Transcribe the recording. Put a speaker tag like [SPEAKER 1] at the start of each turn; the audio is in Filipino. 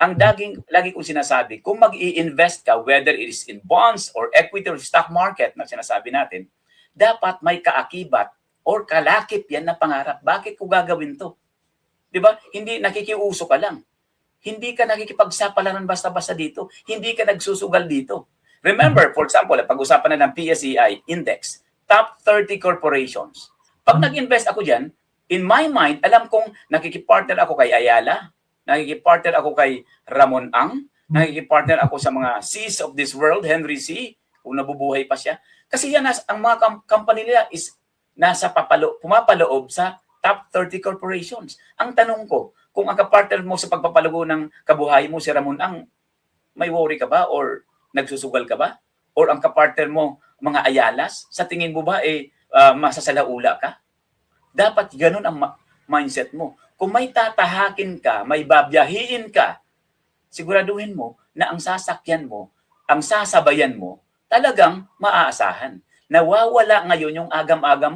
[SPEAKER 1] ang lagi kong sinasabi, kung mag-i-invest ka, whether it is in bonds or equity or stock market na sinasabi natin, dapat may kaakibat or kalakip yan na pangarap. Bakit ko gagawin to? Di ba? Hindi nakikiuso ka lang. Hindi ka nakikipagsapalaran basta-basta dito. Hindi ka nagsusugal dito. Remember, for example, pag-usapan na ng PSEI Index, top 30 corporations. Pag nag-invest ako dyan, in my mind, alam kong nakikipartner ako kay Ayala, nakikipartner ako kay Ramon Ang, nakikipartner ako sa mga C's of this world, Henry C., kung nabubuhay pa siya. Kasi yan, ang mga company nila is pumapaloob sa top 30 corporations. Ang tanong ko, kung ang kapartner mo sa pagpapalago ng kabuhay mo si Ramon Ang, may worry ka ba or nagsusugal ka ba? Or ang kapartner mo, mga Ayalas, sa tingin mo ba masasalaula ka? Dapat ganun ang mindset mo. Kung may tatahakin ka, may babyahiin ka, siguraduhin mo na ang sasakyan mo, ang sasabayan mo, talagang maaasahan. Nawawala ngayon yung agam-agam